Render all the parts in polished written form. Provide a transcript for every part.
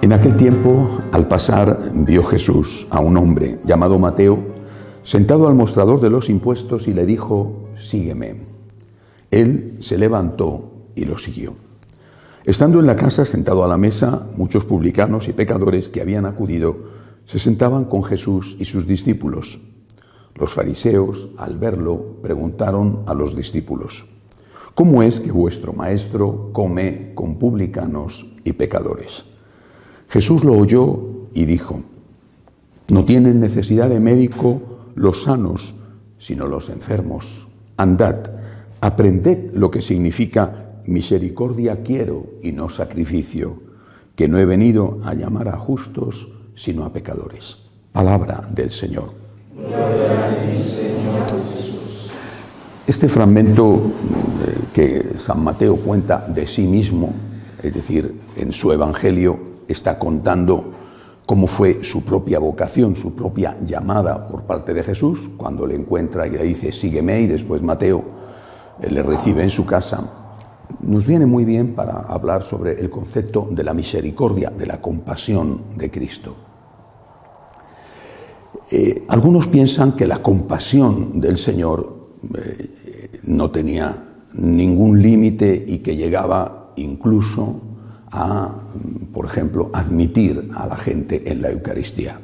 En aquel tiempo, al pasar, vio Jesús a un hombre llamado Mateo sentado al mostrador de los impuestos y le dijo: «Sígueme». Él se levantó y lo siguió. Estando en la casa, sentado a la mesa, muchos publicanos y pecadores que habían acudido se sentaban con Jesús y sus discípulos. Los fariseos, al verlo, preguntaron a los discípulos: «¿Cómo es que vuestro maestro come con publicanos y pecadores?». Jesús lo oyó y dijo: «No tienen necesidad de médico los sanos, sino los enfermos. Andad, aprended lo que significa misericordia quiero y no sacrificio, que no he venido a llamar a justos, sino a pecadores». Palabra del Señor. Gloria a ti, Señor Jesús. Este fragmento que San Mateo cuenta de sí mismo, es decir, en su Evangelio, está contando cómo fue su propia vocación, su propia llamada por parte de Jesús, cuando le encuentra y le dice: «Sígueme», y después Mateo le recibe en su casa. Nos viene muy bien para hablar sobre el concepto de la misericordia, de la compasión de Cristo. Algunos piensan que la compasión del Señor no tenía ningún límite y que llegaba incluso a, por ejemplo, admitir a la gente en la Eucaristía.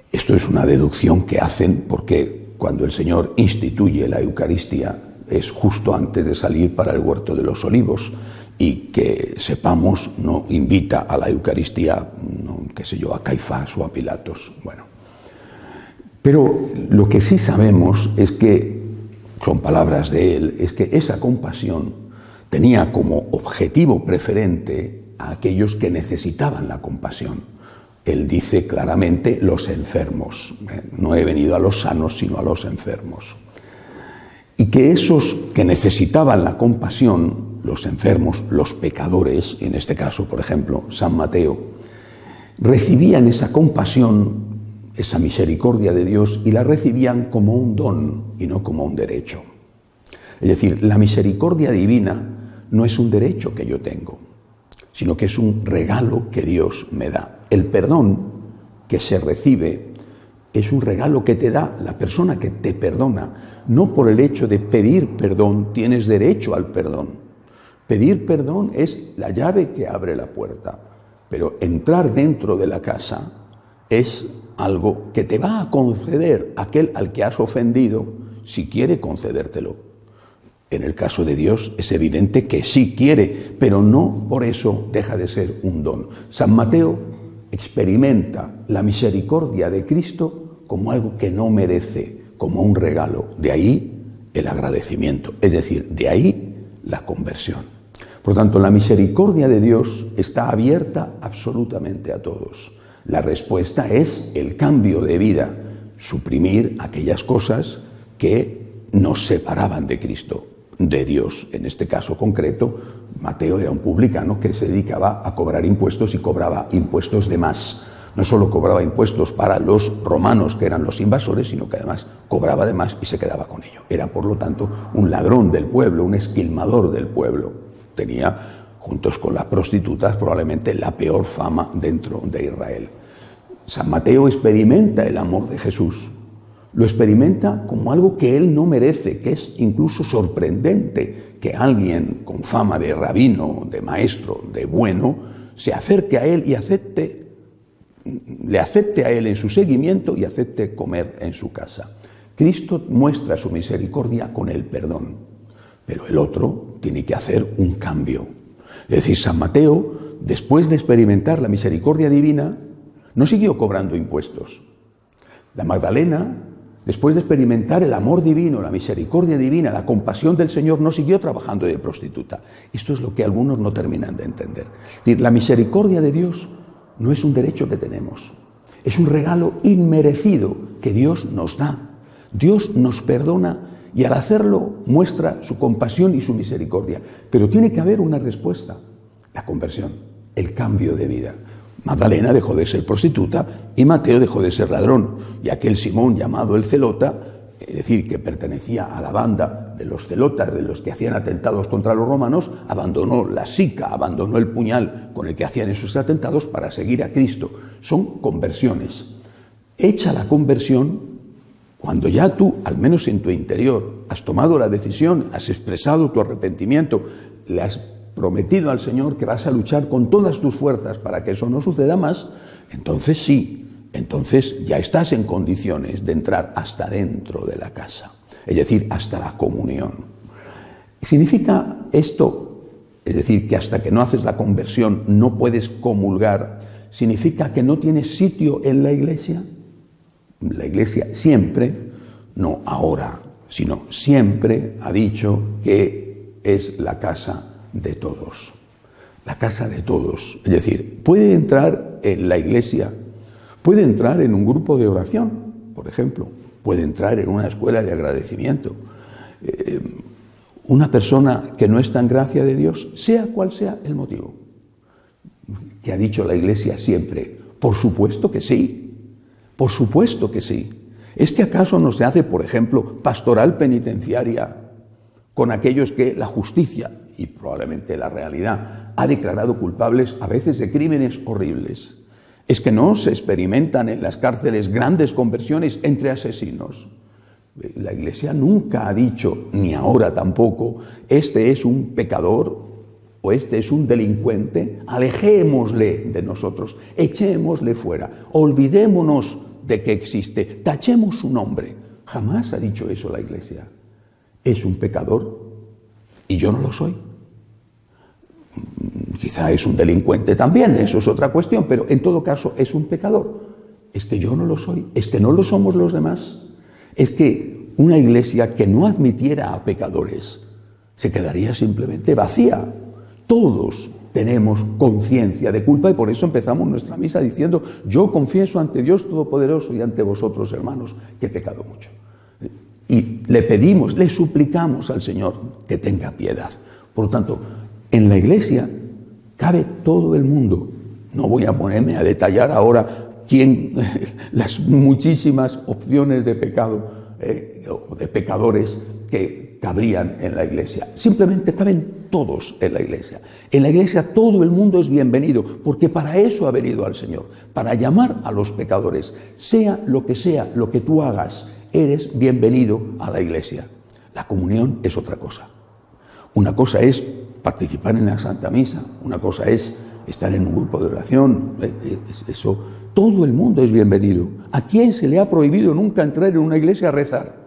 Esto es una deducción que hacen porque cuando el Señor instituye la Eucaristía es justo antes de salir para el Huerto de los Olivos, y que sepamos no invita a la Eucaristía, qué sé yo, a Caifás o a Pilatos. Bueno, pero lo que sí sabemos es que, son palabras de él, es que esa compasión tenía como objetivo preferente a aquellos que necesitaban la compasión. Él dice claramente: los enfermos. No he venido a los sanos, sino a los enfermos. Y que esos que necesitaban la compasión, los enfermos, los pecadores, en este caso, por ejemplo, San Mateo, recibían esa compasión, esa misericordia de Dios, y la recibían como un don y no como un derecho. Es decir, la misericordia divina no es un derecho que yo tengo, sino que es un regalo que Dios me da. El perdón que se recibe es un regalo que te da la persona que te perdona. No por el hecho de pedir perdón tienes derecho al perdón. Pedir perdón es la llave que abre la puerta, pero entrar dentro de la casa es algo que te va a conceder aquel al que has ofendido, si quiere concedértelo. En el caso de Dios es evidente que sí quiere, pero no por eso deja de ser un don. San Mateo experimenta la misericordia de Cristo como algo que no merece, como un regalo. De ahí el agradecimiento, es decir, de ahí la conversión. Por tanto, la misericordia de Dios está abierta absolutamente a todos. La respuesta es el cambio de vida, suprimir aquellas cosas que nos separaban de Cristo, de Dios. En este caso concreto, Mateo era un publicano que se dedicaba a cobrar impuestos y cobraba impuestos de más. No solo cobraba impuestos para los romanos, que eran los invasores, sino que además cobraba de más y se quedaba con ello. Era, por lo tanto, un ladrón del pueblo, un esquilmador del pueblo. Tenía, juntos con las prostitutas, probablemente la peor fama dentro de Israel. San Mateo experimenta el amor de Jesús. Lo experimenta como algo que él no merece, que es incluso sorprendente que alguien con fama de rabino, de maestro, de bueno, se acerque a él y le acepte a él en su seguimiento y acepte comer en su casa. Cristo muestra su misericordia con el perdón, pero el otro tiene que hacer un cambio. Es decir, San Mateo, después de experimentar la misericordia divina, no siguió cobrando impuestos. La Magdalena, después de experimentar el amor divino, la misericordia divina, la compasión del Señor, no siguió trabajando de prostituta. Esto es lo que algunos no terminan de entender. Es decir, la misericordia de Dios no es un derecho que tenemos, es un regalo inmerecido que Dios nos da. Dios nos perdona y al hacerlo muestra su compasión y su misericordia. Pero tiene que haber una respuesta: la conversión, el cambio de vida. Magdalena dejó de ser prostituta y Mateo dejó de ser ladrón. Y aquel Simón llamado el Zelota es decir, que pertenecía a la banda de los celotas, de los que hacían atentados contra los romanos, abandonó la sica, abandonó el puñal con el que hacían esos atentados para seguir a Cristo. Son conversiones. Hecha la conversión, cuando ya tú, al menos en tu interior, has tomado la decisión, has expresado tu arrepentimiento, le has prometido al Señor que vas a luchar con todas tus fuerzas para que eso no suceda más, entonces sí, entonces ya estás en condiciones de entrar hasta dentro de la casa, es decir, hasta la comunión. ¿Significa esto, es decir, que hasta que no haces la conversión no puedes comulgar? ¿Significa que no tienes sitio en la iglesia? La iglesia siempre, no ahora, sino siempre ha dicho que es la casa de todos. La casa de todos. Es decir, puede entrar en la iglesia, puede entrar en un grupo de oración, por ejemplo, puede entrar en una escuela de agradecimiento. Una persona que no está en gracia de Dios, sea cual sea el motivo. ¿Qué ha dicho la iglesia siempre? Por supuesto que sí. Por supuesto que sí. ¿Es que acaso no se hace, por ejemplo, pastoral penitenciaria con aquellos que la justicia, y probablemente la realidad, ha declarado culpables a veces de crímenes horribles? ¿Es que no se experimentan en las cárceles grandes conversiones entre asesinos? La Iglesia nunca ha dicho, ni ahora tampoco, este es un pecador o este es un delincuente, alejémosle de nosotros, echémosle fuera, olvidémonos de que existe, tachemos su nombre. Jamás ha dicho eso la Iglesia. Es un pecador y yo no lo soy. Quizá es un delincuente también, eso es otra cuestión, pero en todo caso es un pecador. Es que yo no lo soy, es que no lo somos los demás. Es que una iglesia que no admitiera a pecadores se quedaría simplemente vacía. Todos tenemos conciencia de culpa y por eso empezamos nuestra misa diciendo: yo confieso ante Dios Todopoderoso y ante vosotros, hermanos, que he pecado mucho. Y le pedimos, le suplicamos al Señor que tenga piedad. Por lo tanto, en la iglesia cabe todo el mundo. No voy a ponerme a detallar ahora las muchísimas opciones de pecado o de pecadores que cabrían en la iglesia. Simplemente caben todos en la iglesia. En la iglesia todo el mundo es bienvenido, porque para eso ha venido al Señor, para llamar a los pecadores. Sea lo que tú hagas, eres bienvenido a la iglesia. La comunión es otra cosa. Una cosa es participar en la Santa Misa, una cosa es estar en un grupo de oración, eso, todo el mundo es bienvenido. ¿A quién se le ha prohibido nunca entrar en una iglesia a rezar?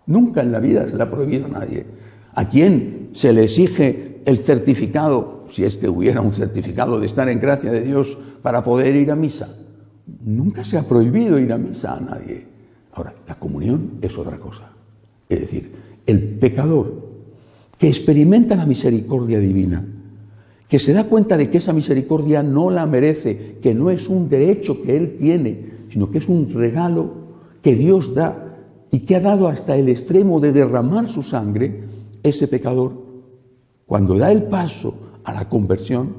Nunca en la vida se le ha prohibido a nadie. ¿A quién se le exige el certificado, si es que hubiera un certificado de estar en gracia de Dios para poder ir a misa? Nunca se ha prohibido ir a misa a nadie. Ahora, la comunión es otra cosa. Es decir, el pecador que experimenta la misericordia divina, que se da cuenta de que esa misericordia no la merece, que no es un derecho que él tiene, sino que es un regalo que Dios da y que ha dado hasta el extremo de derramar su sangre, ese pecador, cuando da el paso a la conversión,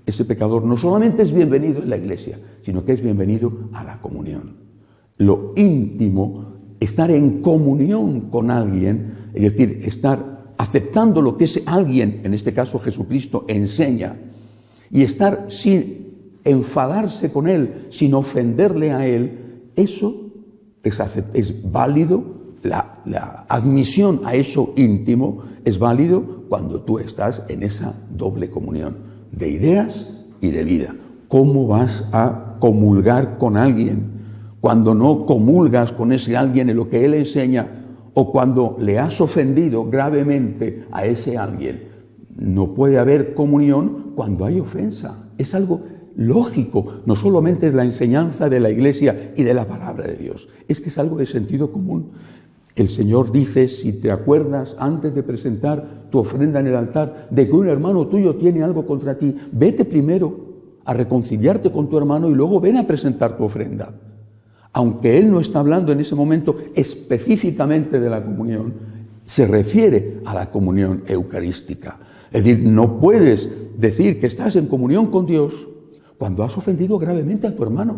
ese pecador no solamente es bienvenido en la iglesia, sino que es bienvenido a la comunión. Lo íntimo, estar en comunión con alguien, es decir, estar aceptando lo que ese alguien, en este caso Jesucristo, enseña, y estar sin enfadarse con él, sin ofenderle a él, eso es válido. La admisión a eso íntimo es válido cuando tú estás en esa doble comunión de ideas y de vida. ¿Cómo vas a comulgar con alguien cuando no comulgas con ese alguien en lo que él enseña, o cuando le has ofendido gravemente a ese alguien? No puede haber comunión cuando hay ofensa. Es algo lógico. No solamente es la enseñanza de la Iglesia y de la palabra de Dios, es que es algo de sentido común. El Señor dice: si te acuerdas antes de presentar tu ofrenda en el altar de que un hermano tuyo tiene algo contra ti, vete primero a reconciliarte con tu hermano y luego ven a presentar tu ofrenda. Aunque él no está hablando en ese momento específicamente de la comunión, se refiere a la comunión eucarística. Es decir, no puedes decir que estás en comunión con Dios cuando has ofendido gravemente a tu hermano,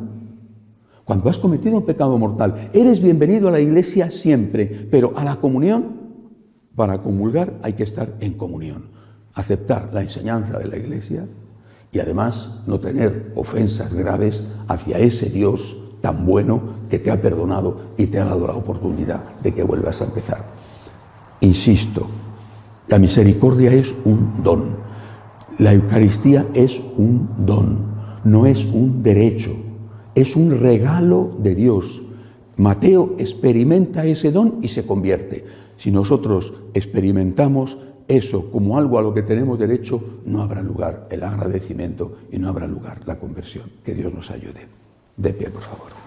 Cuando has cometido un pecado mortal, eres bienvenido a la iglesia siempre, pero a la comunión, para comulgar hay que estar en comunión, aceptar la enseñanza de la iglesia y además no tener ofensas graves hacia ese Dios tan bueno que te ha perdonado y te ha dado la oportunidad de que vuelvas a empezar. Insisto, la misericordia es un don, la Eucaristía es un don, no es un derecho. Es un regalo de Dios. Mateo experimenta ese don y se convierte. Si nosotros experimentamos eso como algo a lo que tenemos derecho, no habrá lugar el agradecimiento y no habrá lugar la conversión. Que Dios nos ayude. De pie, por favor.